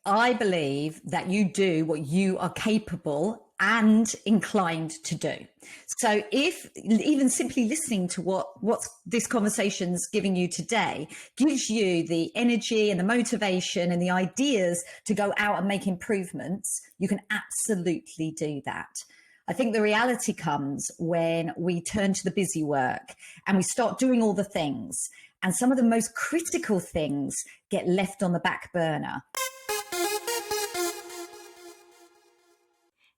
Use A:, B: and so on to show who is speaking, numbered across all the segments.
A: I believe that you do what you are capable and inclined to do. So if even simply listening to what this conversation's giving you today gives you the energy and the motivation and the ideas to go out and make improvements, you can absolutely do that. I think the reality comes when we turn to the busy work and we start doing all the things, and some of the most critical things get left on the back burner.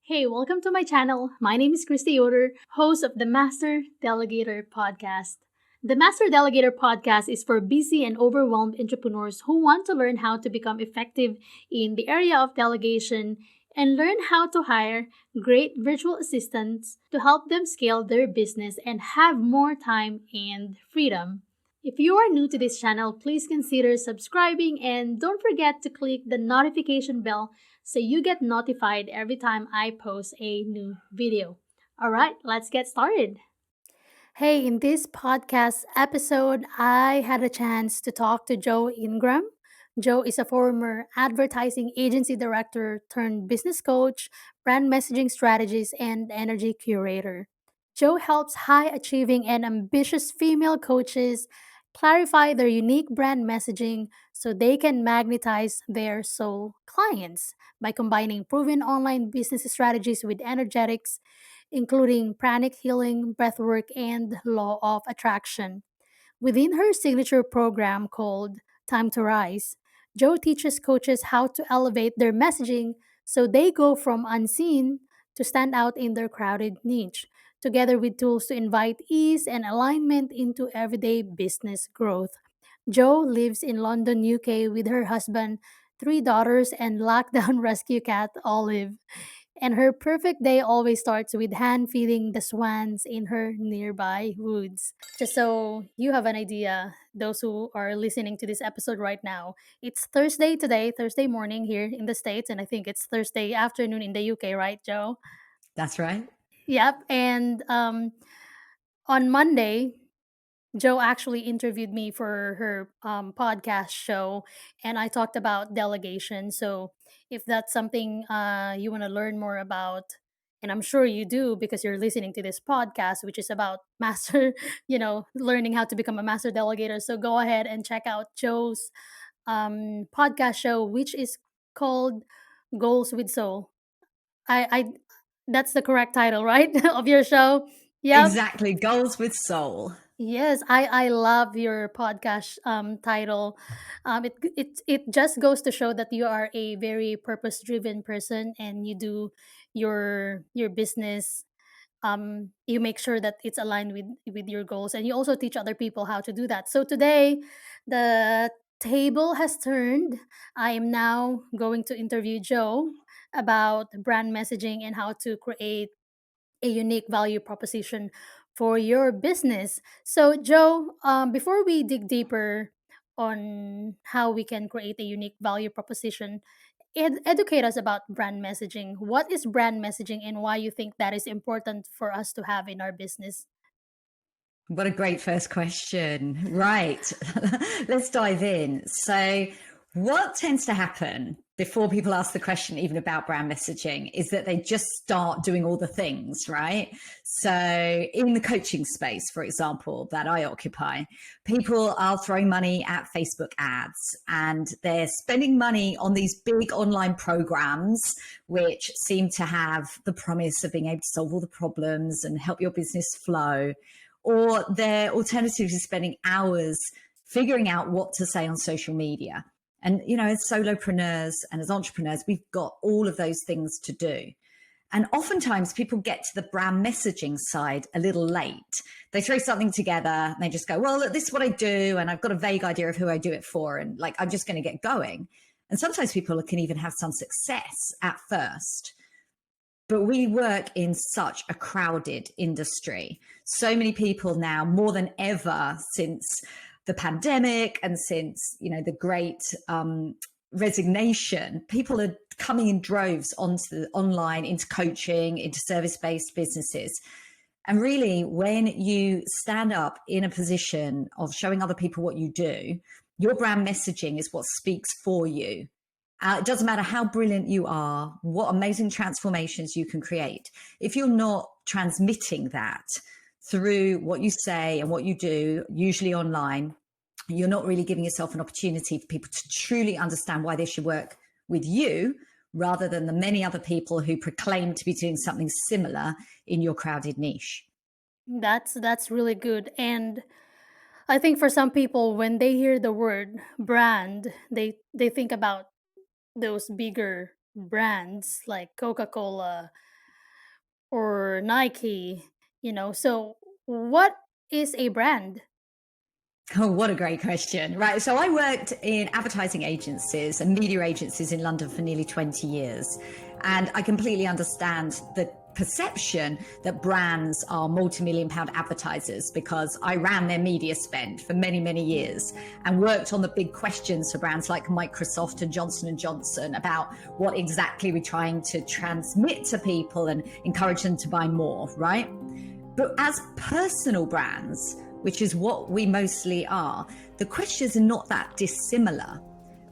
B: Hey, welcome to my channel. My name is Kristy Yoder, host of the Master Delegator Podcast. The Master Delegator Podcast is for busy and overwhelmed entrepreneurs who want to learn how to become effective in the area of delegation and learn how to hire great virtual assistants to help them scale their business and have more time and freedom. If you are new to this channel, please consider subscribing and don't forget to click the notification bell so you get notified every time I post a new video. All right, let's get started. Hey, in this podcast episode, I had a chance to talk to Joe Ingram. Joe is a former advertising agency director turned business coach, brand messaging strategist, and energy curator. Joe helps high achieving and ambitious female coaches clarify their unique brand messaging so they can magnetize their soul clients by combining proven online business strategies with energetics, including pranic healing, breathwork, and law of attraction. Within her signature program called Time to Rise, Joe teaches coaches how to elevate their messaging so they go from unseen to stand out in their crowded niche, together with tools to invite ease and alignment into everyday business growth. Joe lives in London, UK with her husband, three daughters, and lockdown rescue cat Olive. And her perfect day always starts with hand feeding the swans in her nearby woods. Just so you have an idea, those who are listening to this episode right now, it's Thursday today, Thursday morning here in the States, and I think it's Thursday afternoon in the UK, right, Joe?
A: That's right.
B: Yep. And on Monday, Joe actually interviewed me for her podcast show, and I talked about delegation. So, if that's something you want to learn more about, and I'm sure you do because you're listening to this podcast, which is about master, learning how to become a master delegator. So, go ahead and check out Joe's podcast show, which is called Goals with Soul. I that's the correct title, right, of your show. Yep.
A: Exactly. Goals with soul.
B: Yes, I love your podcast title. It just goes to show that you are a very purpose driven person and you do your business. You make sure that it's aligned with your goals, and you also teach other people how to do that. So today, the table has turned. I am now going to interview Joe about brand messaging and how to create a unique value proposition for your business. So, Joe, before we dig deeper on how we can create a unique value proposition, educate us about brand messaging. What is brand messaging and why you think that is important for us to have in our business?
A: What a great first question. Right. Let's dive in. So, what tends to happen before people ask the question, even about brand messaging, is that they just start doing all the things, right? So, in the coaching space, for example, that I occupy, people are throwing money at Facebook ads and they're spending money on these big online programs, which seem to have the promise of being able to solve all the problems and help your business flow. Or their alternative is spending hours figuring out what to say on social media. And, as solopreneurs and as entrepreneurs, we've got all of those things to do. And oftentimes people get to the brand messaging side a little late. They throw something together and they just go, well, look, this is what I do. And I've got a vague idea of who I do it for. And I'm just going to get going. And sometimes people can even have some success at first. But we work in such a crowded industry. So many people now, more than ever since the pandemic and since, the great resignation, people are coming in droves onto the online, into coaching, into service-based businesses. And really, when you stand up in a position of showing other people what you do, your brand messaging is what speaks for you. It doesn't matter how brilliant you are, what amazing transformations you can create. If you're not transmitting that through what you say and what you do, usually online, you're not really giving yourself an opportunity for people to truly understand why they should work with you, rather than the many other people who proclaim to be doing something similar in your crowded niche.
B: That's really good. And I think for some people, when they hear the word brand, they think about those bigger brands like Coca-Cola or Nike, So what is a brand?
A: Oh, what a great question. Right. So I worked in advertising agencies and media agencies in London for nearly 20 years. And I completely understand the perception that brands are multi-million pound advertisers, because I ran their media spend for many, many years and worked on the big questions for brands like Microsoft and Johnson & Johnson about what exactly we're trying to transmit to people and encourage them to buy more, right? But as personal brands, which is what we mostly are, the questions are not that dissimilar.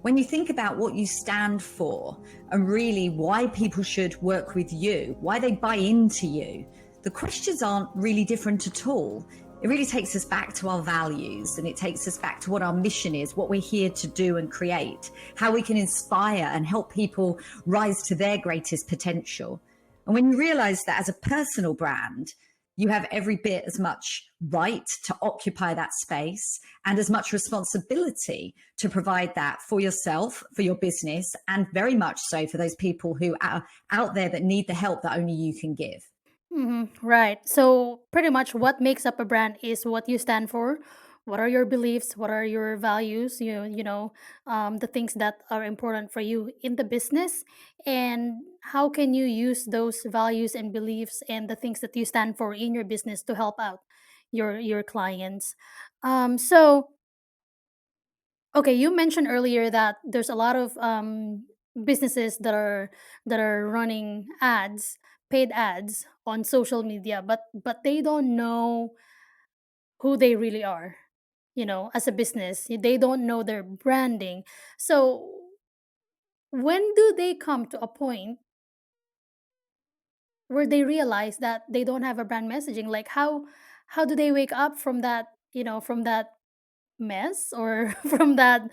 A: When you think about what you stand for and really why people should work with you, why they buy into you, the questions aren't really different at all. It really takes us back to our values, and it takes us back to what our mission is, what we're here to do and create, how we can inspire and help people rise to their greatest potential. And when you realize that as a personal brand, you have every bit as much right to occupy that space and as much responsibility to provide that for yourself, for your business, and very much so for those people who are out there that need the help that only you can give.
B: Right. So pretty much what makes up a brand is what you stand for. What are your beliefs? What are your values? The things that are important for you in the business, and how can you use those values and beliefs and the things that you stand for in your business to help out your clients. So okay, you mentioned earlier that there's a lot of businesses that are running ads, paid ads on social media, but they don't know who they really are. As a business, they don't know their branding. So when do they come to a point where they realize that they don't have a brand messaging? Like how do they wake up from that, from that mess, or from that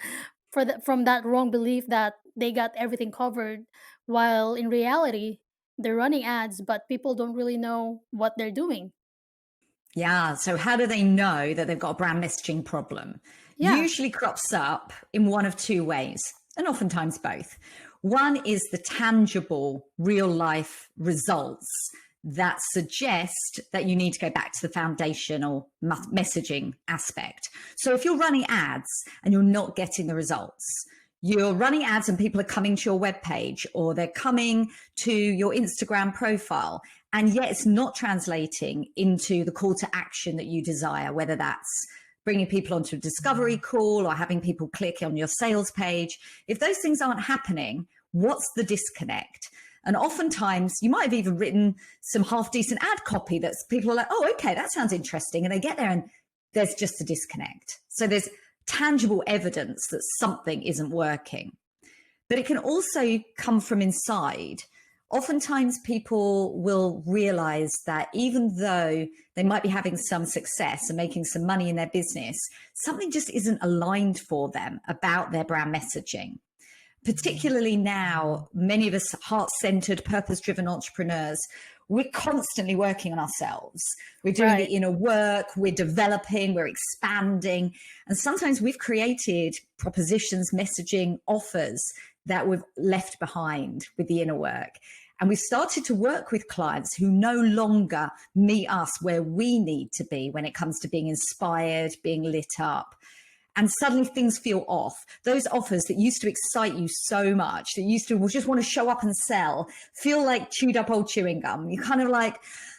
B: wrong belief that they got everything covered, while in reality they're running ads but people don't really know what they're doing?
A: Yeah. So how do they know that they've got a brand messaging problem?
B: Yeah.
A: Usually crops up in one of two ways, and oftentimes both. One is the tangible, real life results that suggest that you need to go back to the foundational messaging aspect. So if you're running ads and you're not getting the results, you're running ads and people are coming to your webpage or they're coming to your Instagram profile, and yet it's not translating into the call to action that you desire, whether that's bringing people onto a discovery call or having people click on your sales page. If those things aren't happening, what's the disconnect? And oftentimes you might have even written some half decent ad copy that's people are like, oh, okay, that sounds interesting. And they get there and there's just a disconnect. So there's tangible evidence that something isn't working. But it can also come from inside. Oftentimes people will realize that even though they might be having some success and making some money in their business, something just isn't aligned for them about their brand messaging. Particularly now, many of us heart-centered, purpose-driven entrepreneurs, we're constantly working on ourselves. We're doing the inner work, we're developing, we're expanding. And sometimes we've created propositions, messaging, offers that we've left behind with the inner work. And we've started to work with clients who no longer meet us where we need to be when it comes to being inspired, being lit up. And suddenly things feel off. Those offers that used to excite you so much, that used to just want to show up and sell, feel like chewed up old chewing gum. You're kind of like,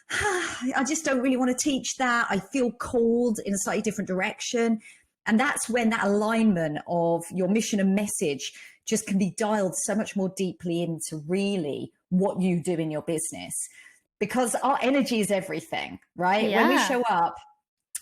A: I just don't really want to teach that. I feel called in a slightly different direction. And that's when that alignment of your mission and message just can be dialed so much more deeply into really what you do in your business. Because our energy is everything, right?
B: Yeah.
A: When we show up,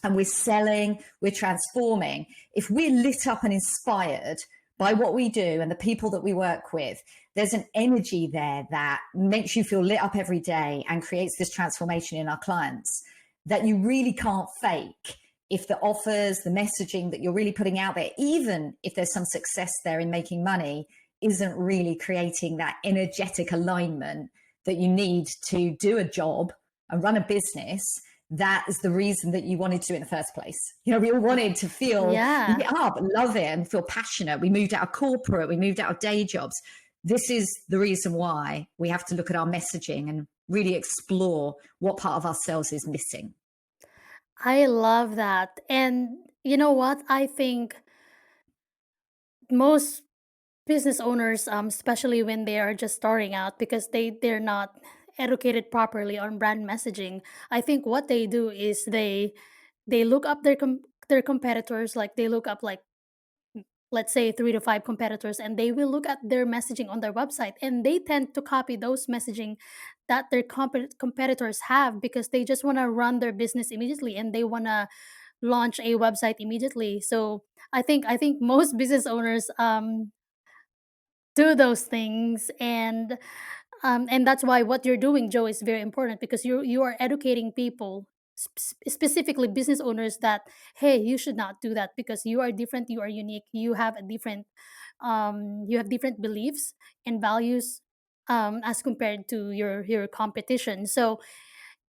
A: and we're selling, we're transforming. If we're lit up and inspired, by what we do and the people that we work with, there's an energy there that makes you feel lit up every day and creates this transformation in our clients that you really can't fake. If the offers, the messaging that you're really putting out there, even if there's some success there in making money, isn't really creating that energetic alignment that you need to do a job and run a business, that is the reason that you wanted to do it in the first place. We all wanted to feel lit up, love it, and feel passionate. We moved out of corporate, we moved out of day jobs. This is the reason why we have to look at our messaging and really explore what part of ourselves is missing.
B: I love that. And you know what? I think most business owners, especially when they are just starting out, because they're not educated properly on brand messaging. I think what they do is they look up their competitors, like they look up like, let's say, 3 to 5 competitors, and they will look at their messaging on their website, and they tend to copy those messaging that their competitors have, because they just want to run their business immediately and they want to launch a website immediately. So I think most business owners do those things, and that's why what you're doing, Joe, is very important, because you are educating people, specifically business owners, that hey, you should not do that because you are different, you are unique, you have different beliefs and values, as compared to your competition. So,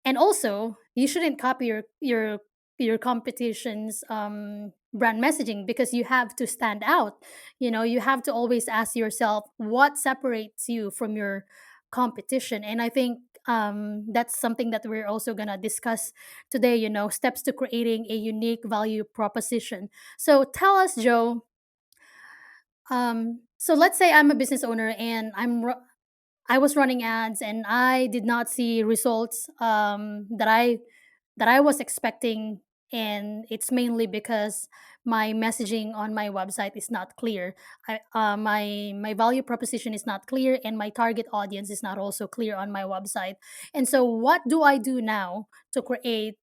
B: and also you shouldn't copy your competition's brand messaging, because you have to stand out. You have to always ask yourself what separates you from your competition. And I think that's something that we're also going to discuss today, steps to creating a unique value proposition. So tell us, Joe, so let's say I'm a business owner and I was running ads and I did not see results that I was expecting, and it's mainly because my messaging on my website is not clear. My value proposition is not clear, and my target audience is not also clear on my website. And so, what do I do now to create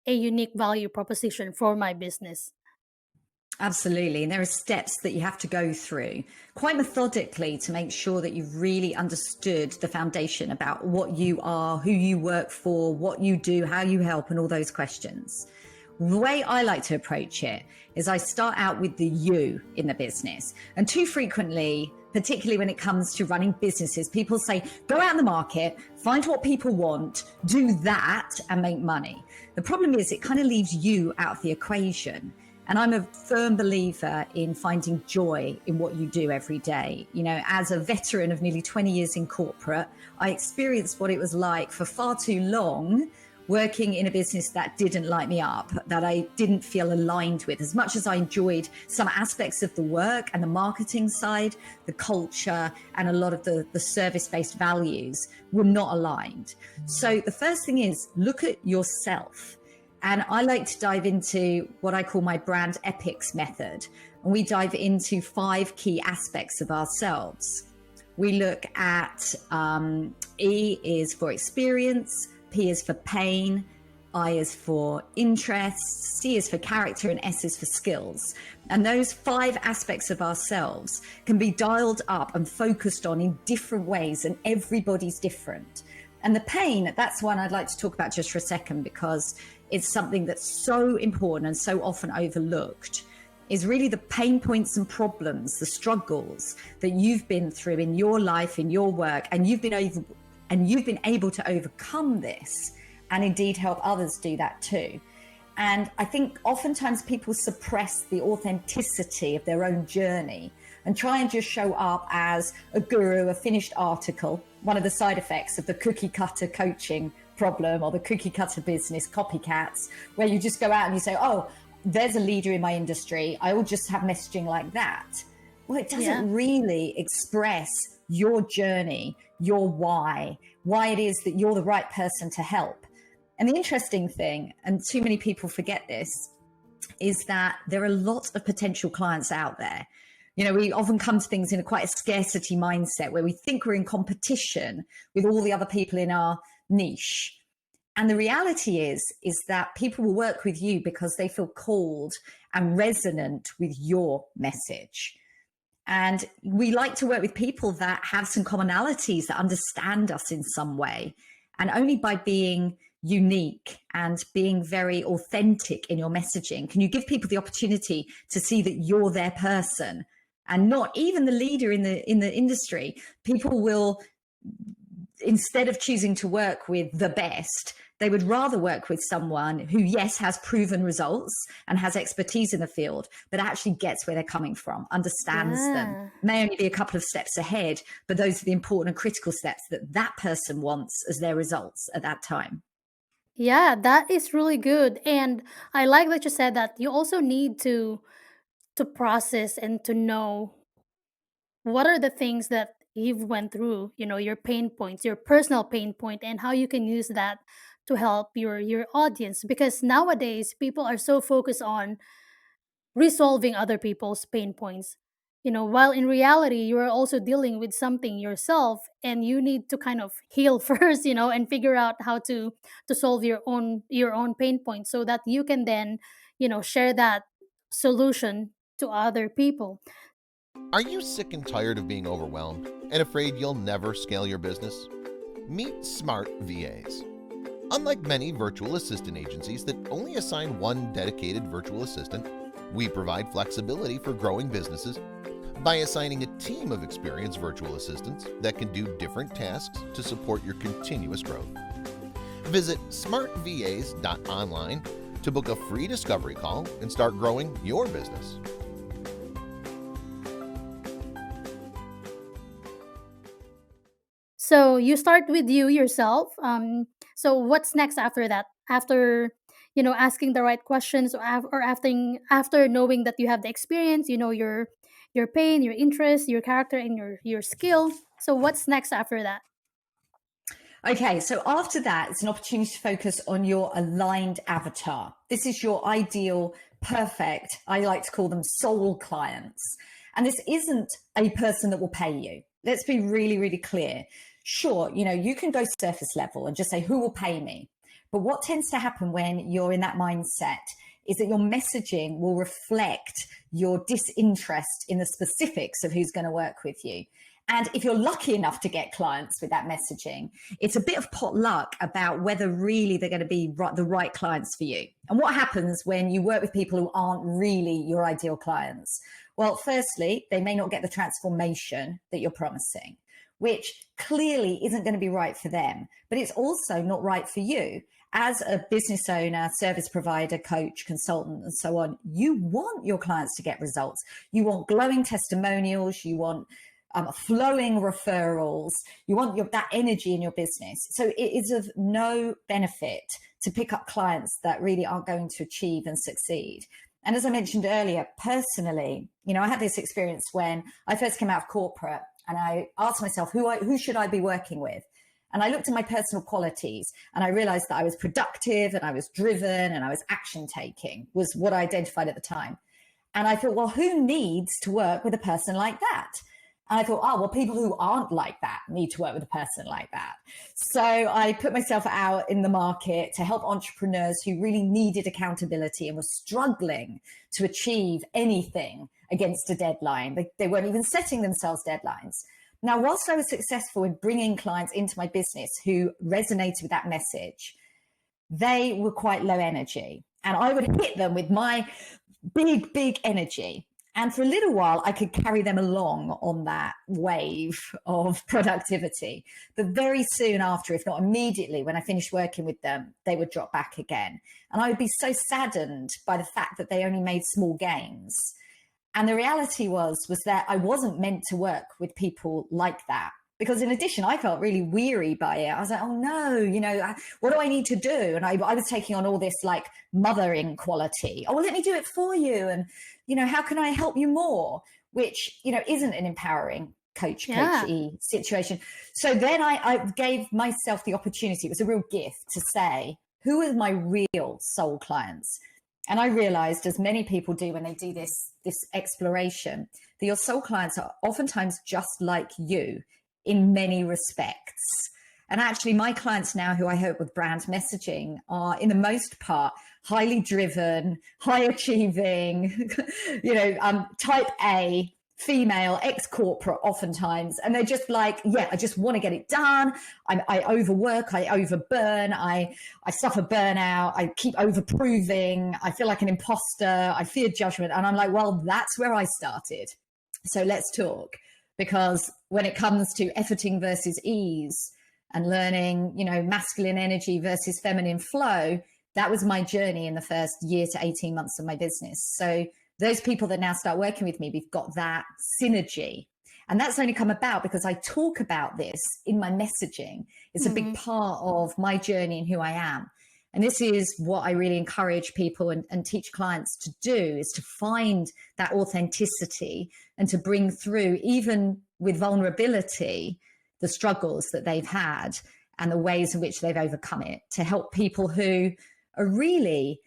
B: a unique value proposition for my business?
A: Absolutely. And there are steps that you have to go through quite methodically to make sure that you've really understood the foundation about what you are, who you work for, what you do, how you help, and all those questions. The way I like to approach it is I start out with the you in the business. And too frequently, particularly when it comes to running businesses, people say, go out in the market, find what people want, do that, and make money. The problem is it kind of leaves you out of the equation. And I'm a firm believer in finding joy in what you do every day. As a veteran of nearly 20 years in corporate, I experienced what it was like for far too long working in a business that didn't light me up, that I didn't feel aligned with. As much as I enjoyed some aspects of the work and the marketing side, the culture and a lot of the service-based values were not aligned. So the first thing is look at yourself. And I like to dive into what I call my Brand E.P.I.C.S method. And we dive into 5 key aspects of ourselves. We look at E is for experience, P is for pain, I is for interests, C is for character, and S is for skills. And those 5 aspects of ourselves can be dialed up and focused on in different ways, and everybody's different. And the pain, that's one I'd like to talk about just for a second, because it's something that's so important and so often overlooked, is really the pain points and problems, the struggles that you've been through in your life, in your work, and you've been able to overcome this and indeed help others do that too. And I think oftentimes people suppress the authenticity of their own journey and try and just show up as a guru, a finished article, one of the side effects of the cookie cutter coaching problem or the cookie cutter business copycats, where you just go out and you say, oh, there's a leader in my industry, I will just have messaging like that. Well, it doesn't really express your journey, your why it is that you're the right person to help. And the interesting thing, and too many people forget this, is that there are lots of potential clients out there. We often come to things in quite a scarcity mindset where we think we're in competition with all the other people in our niche. And the reality is that people will work with you because they feel called and resonant with your message. And we like to work with people that have some commonalities, that understand us in some way. And only by being unique and being very authentic in your messaging can you give people the opportunity to see that you're their person and not even the leader in the industry. People will, instead of choosing to work with the best, they would rather work with someone who, yes, has proven results and has expertise in the field, but actually gets where they're coming from, understands them, may only be a couple of steps ahead, but those are the important and critical steps that that person wants as their results at that time.
B: Yeah, that is really good. And I like that you said that you also need to process and to know what are the things that you've went through, your pain points, your personal pain point, and how you can use that to help your audience, because nowadays people are so focused on resolving other people's pain points, while in reality you are also dealing with something yourself, and you need to kind of heal first, and figure out how to solve your own pain points so that you can then share that solution to other people.
C: Are you sick and tired of being overwhelmed and afraid you'll never scale your business? Meet Smart VAs. Unlike many virtual assistant agencies that only assign one dedicated virtual assistant, we provide flexibility for growing businesses by assigning a team of experienced virtual assistants that can do different tasks to support your continuous growth. Visit smartvas.online to book a free discovery call and start growing your business.
B: So you start with you yourself. So what's next after that? After asking the right questions, or after knowing that you have the experience, your pain, your interest, your character, and your skill. So what's next after that?
A: Okay, so after that, it's an opportunity to focus on your aligned avatar. This is your ideal, perfect, I like to call them soul clients. And this isn't a person that will pay you. Let's be really, really clear. Sure, you can go surface level and just say, who will pay me? But what tends to happen when you're in that mindset is that your messaging will reflect your disinterest in the specifics of who's going to work with you. And if you're lucky enough to get clients with that messaging, it's a bit of pot luck about whether really they're going to be the right clients for you. And what happens when you work with people who aren't really your ideal clients? Well, firstly, they may not get the transformation that you're promising, which clearly isn't going to be right for them, but it's also not right for you. As a business owner, service provider, coach, consultant, and so on, you want your clients to get results. You want glowing testimonials. You want flowing referrals. You want that energy in your business. So it is of no benefit to pick up clients that really aren't going to achieve and succeed. And as I mentioned earlier, personally, I had this experience when I first came out of corporate, and I asked myself, who should I be working with? And I looked at my personal qualities, and I realized that I was productive and I was driven and I was action taking, was what I identified at the time. And I thought, well, who needs to work with a person like that? And I thought, well, people who aren't like that need to work with a person like that. So I put myself out in the market to help entrepreneurs who really needed accountability and were struggling to achieve anything against a deadline. They weren't even setting themselves deadlines. Now, whilst I was successful in bringing clients into my business who resonated with that message, they were quite low energy. And I would hit them with my big, big energy. And for a little while, I could carry them along on that wave of productivity. But very soon after, if not immediately, when I finished working with them, they would drop back again. And I would be so saddened by the fact that they only made small gains. And the reality was that I wasn't meant to work with people like that. Because in addition, I felt really weary by it. I was like, oh no, what do I need to do? And I was taking on all this like mothering quality. Oh, well, let me do it for you. And, how can I help you more? Which, isn't an empowering coachy situation. So then I gave myself the opportunity. It was a real gift to say, who are my real soul clients? And I realized, as many people do when they do this exploration, that your soul clients are oftentimes just like you in many respects. And actually, my clients now who I help with brand messaging are, in the most part, highly driven, high achieving, type A, female, ex-corporate oftentimes, and they're just like, yeah, I just want to get it done. I overwork, I overburn, I suffer burnout, I keep overproving, I feel like an imposter, I fear judgment. And I'm like, well, that's where I started. So let's talk. Because when it comes to efforting versus ease and learning, masculine energy versus feminine flow, that was my journey in the first year to 18 months of my business. So those people that now start working with me, we've got that synergy. And that's only come about because I talk about this in my messaging. It's a big part of my journey and who I am. And this is what I really encourage people and teach clients to do, is to find that authenticity and to bring through, even with vulnerability, the struggles that they've had and the ways in which they've overcome it, to help people who are really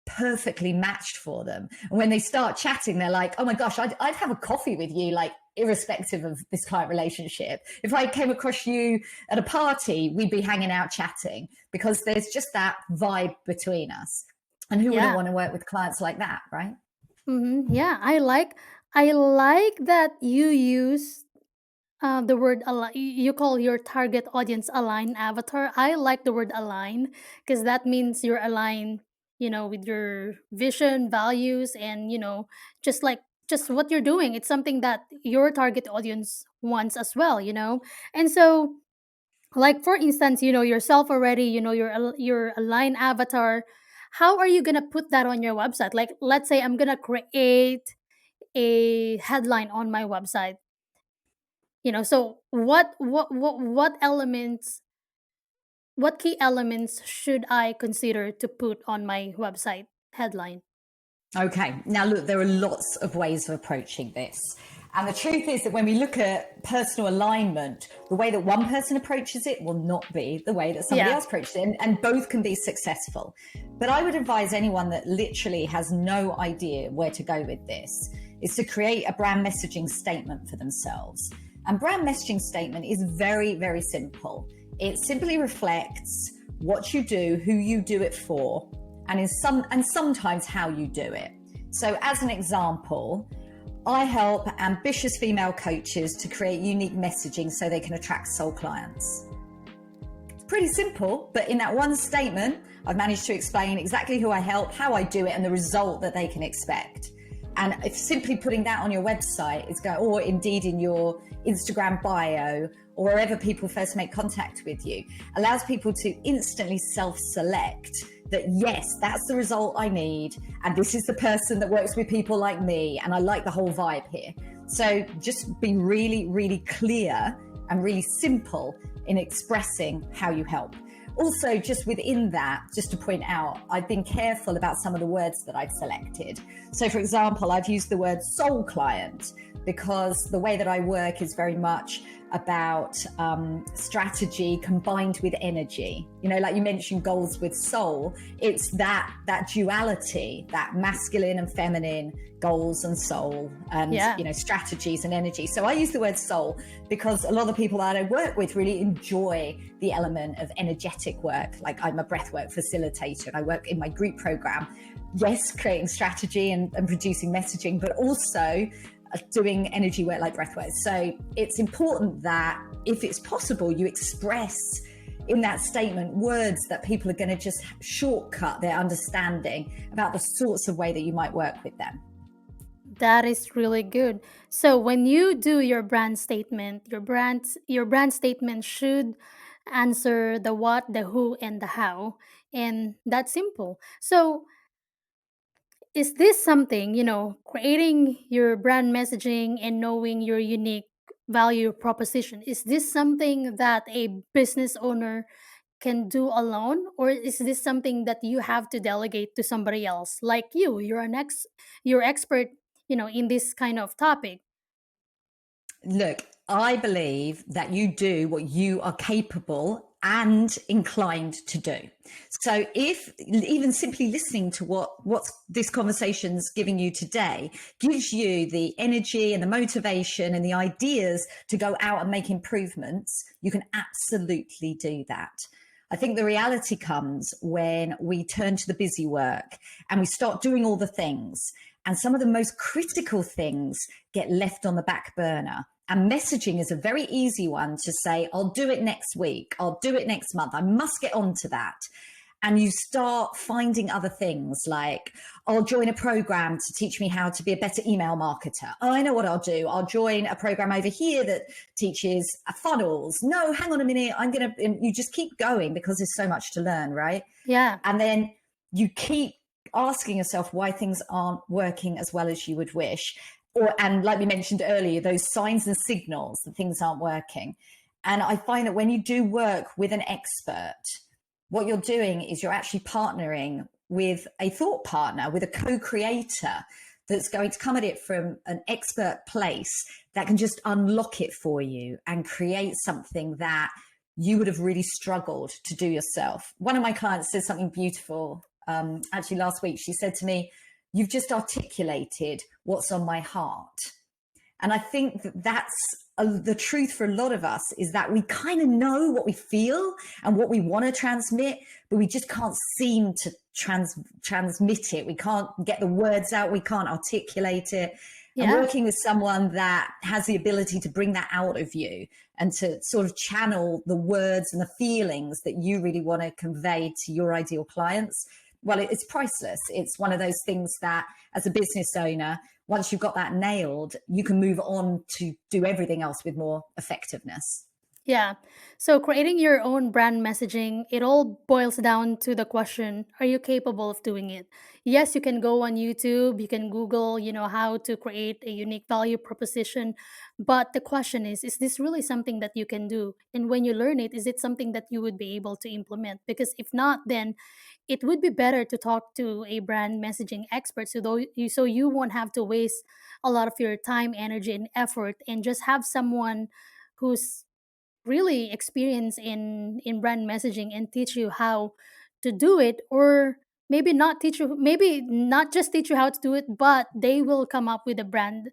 A: perfectly matched for them. And when they start chatting, they're like, oh my gosh, I'd have a coffee with you, like irrespective of this client relationship. If I came across you at a party, we'd be hanging out chatting, because there's just that vibe between us. And who wouldn't want to work with clients like that, right?
B: Yeah, I like that you use the word align. You call your target audience align avatar. I like the word align because that means you're aligned, with your vision, values, and just what you're doing. It's something that your target audience wants as well, And so, like for instance, yourself already, your align avatar. How are you gonna put that on your website? Like, let's say I'm gonna create a headline on my website. So what elements, what key elements should I consider to put on my website headline?
A: Okay, now look, there are lots of ways of approaching this. And the truth is that when we look at personal alignment, the way that one person approaches it will not be the way that somebody else approaches it. And both can be successful. But I would advise anyone that literally has no idea where to go with this is to create a brand messaging statement for themselves. And brand messaging statement is very, very simple. It simply reflects what you do, who you do it for, and sometimes how you do it. So as an example, I help ambitious female coaches to create unique messaging so they can attract soul clients. It's pretty simple, but in that one statement, I've managed to explain exactly who I help, how I do it, and the result that they can expect. And if simply putting that on your website is going, or indeed in your Instagram bio, or wherever people first make contact with you, allows people to instantly self-select that, yes, that's the result I need. And this is the person that works with people like me. And I like the whole vibe here. So just be really, really clear and really simple in expressing how you help. Also, just within that, just to point out, I've been careful about some of the words that I've selected. So for example, I've used the word soul client because the way that I work is very much about strategy combined with energy. Like you mentioned, goals with soul. It's that duality, that masculine and feminine goals and soul, and strategies and energy. So I use the word soul because a lot of the people that I work with really enjoy the element of energetic work. Like I'm a breathwork facilitator and I work in my group program. Yes, creating strategy and producing messaging, but also doing energy work like breathwork. So it's important that if it's possible, you express in that statement words that people are going to just shortcut their understanding about the sorts of way that you might work with them.
B: That is really good. So when you do your brand statement, your brand statement should answer the what, the who, and the how. And that's simple. So is this something, creating your brand messaging and knowing your unique value proposition, is this something that a business owner can do alone, or is this something that you have to delegate to somebody else like you? You're expert, in this kind of topic.
A: Look, I believe that you do what you are capable and inclined to do. So if even simply listening to what this conversation's giving you today gives you the energy and the motivation and the ideas to go out and make improvements, you can absolutely do that. I think the reality comes when we turn to the busy work and we start doing all the things. And some of the most critical things get left on the back burner. And messaging is a very easy one to say, I'll do it next week. I'll do it next month. I must get onto that. And you start finding other things like, I'll join a program to teach me how to be a better email marketer. Oh, I know what I'll do. I'll join a program over here that teaches funnels. No, hang on a minute. You just keep going because there's so much to learn, right?
B: Yeah.
A: And then you keep asking yourself why things aren't working as well as you would wish. And like we mentioned earlier, those signs and signals that things aren't working. And I find that when you do work with an expert, what you're doing is you're actually partnering with a thought partner, with a co-creator that's going to come at it from an expert place that can just unlock it for you and create something that you would have really struggled to do yourself. One of my clients said something beautiful. Actually, last week, she said to me, you've just articulated what's on my heart. And I think that's the truth for a lot of us, is that we kind of know what we feel and what we want to transmit, but we just can't seem to transmit it. We can't get the words out. We can't articulate it. Yeah. And working with someone that has the ability to bring that out of you and to sort of channel the words and the feelings that you really want to convey to your ideal clients, well, it's priceless. It's one of those things that as a business owner, once you've got that nailed, you can move on to do everything else with more effectiveness.
B: Yeah. So creating your own brand messaging, it all boils down to the question, are you capable of doing it? Yes, you can go on YouTube, you can Google, how to create a unique value proposition. But the question is this really something that you can do? And when you learn it, is it something that you would be able to implement? Because if not, then it would be better to talk to a brand messaging expert so you won't have to waste a lot of your time, energy, and effort, and just have someone who's really experienced in brand messaging and teach you how to do it, or maybe not just teach you how to do it, but they will come up with a brand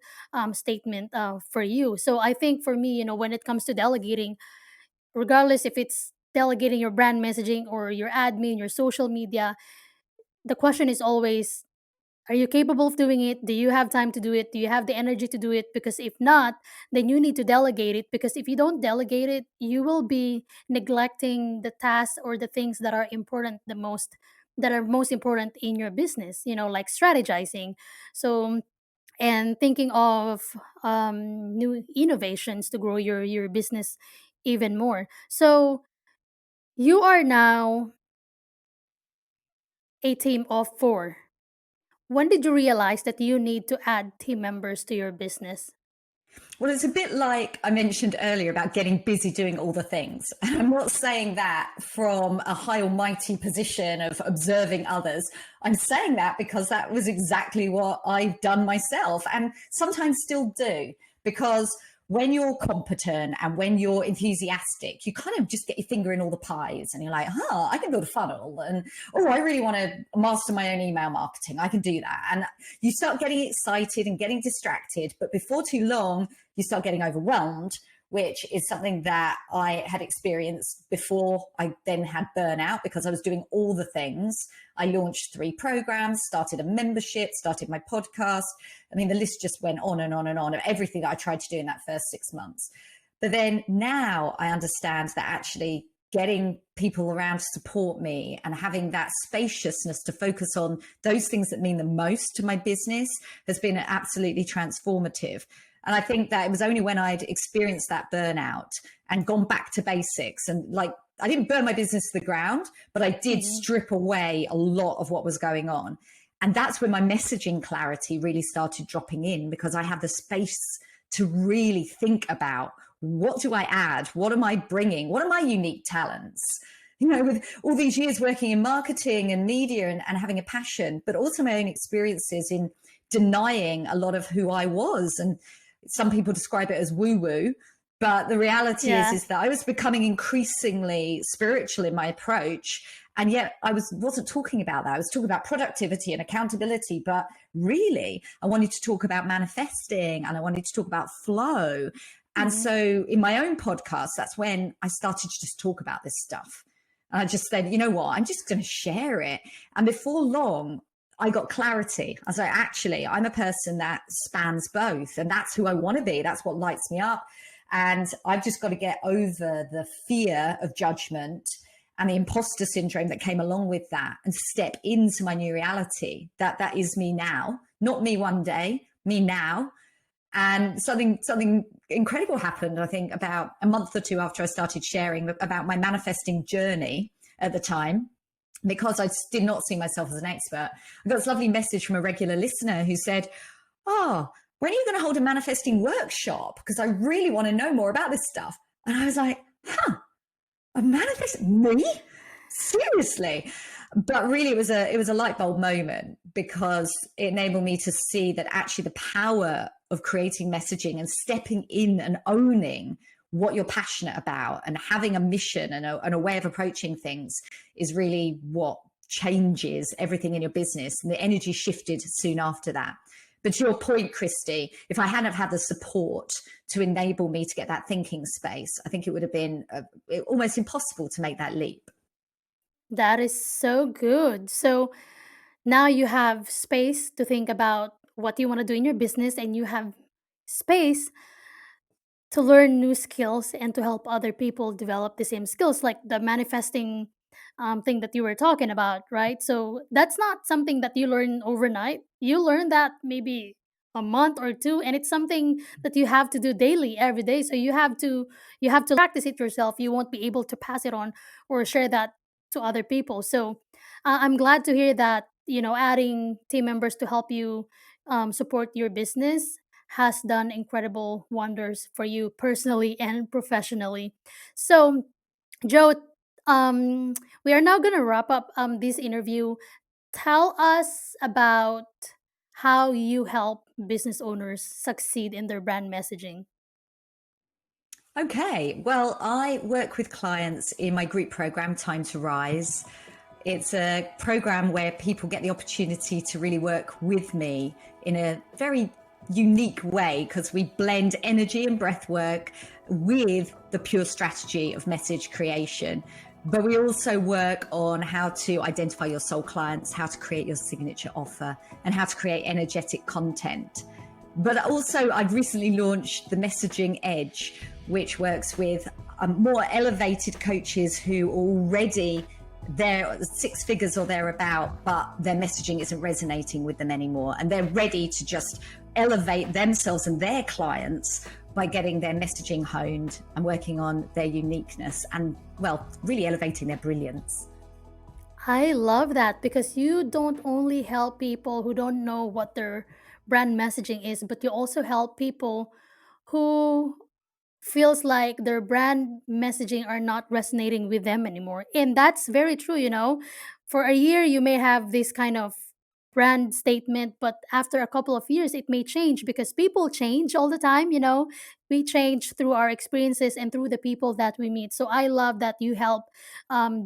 B: statement for you. So I think for me, when it comes to delegating, regardless if it's delegating your brand messaging or your admin, your social media, the question is always, are you capable of doing it? Do you have time to do it? Do you have the energy to do it? Because if not, then you need to delegate it. Because if you don't delegate it, you will be neglecting the tasks or the things that are most important in your business, like strategizing. So, and thinking of new innovations to grow your business even more. So, you are now a team of 4. When did you realize that you need to add team members to your business?
A: Well, it's a bit like I mentioned earlier about getting busy doing all the things. I'm not saying that from a high almighty position of observing others. I'm saying that because that was exactly what I've done myself and sometimes still do, because when you're competent and when you're enthusiastic, you kind of just get your finger in all the pies and you're like, I can build a funnel, and I really want to master my own email marketing. I can do that. And you start getting excited and getting distracted, but before too long, you start getting overwhelmed, which is something that I had experienced before I then had burnout, because I was doing all the things. I launched 3 programs, started a membership, started my podcast. I mean, the list just went on and on and on of everything that I tried to do in that first 6 months. But then now I understand that actually getting people around to support me and having that spaciousness to focus on those things that mean the most to my business has been absolutely transformative. And I think that it was only when I'd experienced that burnout and gone back to basics, and like, I didn't burn my business to the ground, but I did strip away a lot of what was going on. And that's when my messaging clarity really started dropping in, because I had the space to really think about, what do I add? What am I bringing? What are my unique talents? With all these years working in marketing and media and having a passion, but also my own experiences in denying a lot of who I was. And some people describe it as woo-woo, but the reality is that I was becoming increasingly spiritual in my approach. And yet I wasn't talking about that. I was talking about productivity and accountability, but really I wanted to talk about manifesting and I wanted to talk about flow. And so in my own podcast, that's when I started to just talk about this stuff. And I just said, you know what, I'm just going to share it. And before long, I got clarity. I was like, actually, I'm a person that spans both, and that's who I want to be. That's what lights me up. And I've just got to get over the fear of judgment and the imposter syndrome that came along with that, and step into my new reality. That is me now, not me one day, me now. And something incredible happened, I think, about a month or two after I started sharing about my manifesting journey at the time, because I did not see myself as an expert. I got this lovely message from a regular listener who said, oh, when are you going to hold a manifesting workshop? Because I really want to know more about this stuff. And I was like, a manifest me? Seriously? But really, it was a light bulb moment, because it enabled me to see that actually the power of creating messaging and stepping in and owning what you're passionate about and having a mission and a way of approaching things is really what changes everything in your business. And the energy shifted soon after that. But to your point, Kristy, if I hadn't have had the support to enable me to get that thinking space, I think it would have been almost impossible to make that leap.
B: That is so good. So now you have space to think about what you want to do in your business, and you have space to learn new skills and to help other people develop the same skills, like the manifesting thing that you were talking about, right? So that's not something that you learn overnight. You learn that maybe a month or two, and it's something that you have to do daily, every day. So you have to practice it yourself. You won't be able to pass it on or share that to other people. So I'm glad to hear that, adding team members to help you support your business has done incredible wonders for you personally and professionally. So, Joe, um, we are now going to wrap up this interview. Tell us about how you help business owners succeed in their brand messaging.
A: Okay, well, I work with clients in my group program, Time to Rise. It's a program where people get the opportunity to really work with me in a very unique way, because we blend energy and breath work with the pure strategy of message creation. But we also work on how to identify your soul clients, how to create your signature offer, and how to create energetic content. But also, I've recently launched the Messaging Edge, which works with more elevated coaches who already they're six figures or thereabout, but their messaging isn't resonating with them anymore. And they're ready to just elevate themselves and their clients by getting their messaging honed and working on their uniqueness and, well, really elevating their brilliance.
B: I love that, because you don't only help people who don't know what their brand messaging is, but you also help people who feels like their brand messaging are not resonating with them anymore. And that's very true. For a year you may have this kind of brand statement, but after a couple of years it may change, because people change all the time. We change through our experiences and through the people that we meet. So I love that you help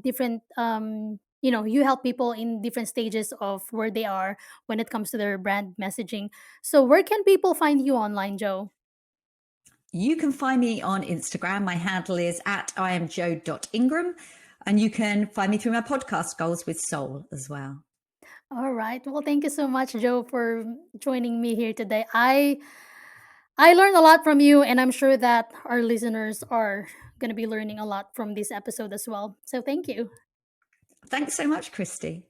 B: different you help people in different stages of where they are when it comes to their brand messaging. So where can people find you online, Joe?
A: You can find me on Instagram. My handle is at iamjoe.ingram. And you can find me through my podcast, Goals with Soul, as well.
B: All right. Well, thank you so much, Joe, for joining me here today. I learned a lot from you, and I'm sure that our listeners are going to be learning a lot from this episode as well. So thank you.
A: Thanks so much, Kristy.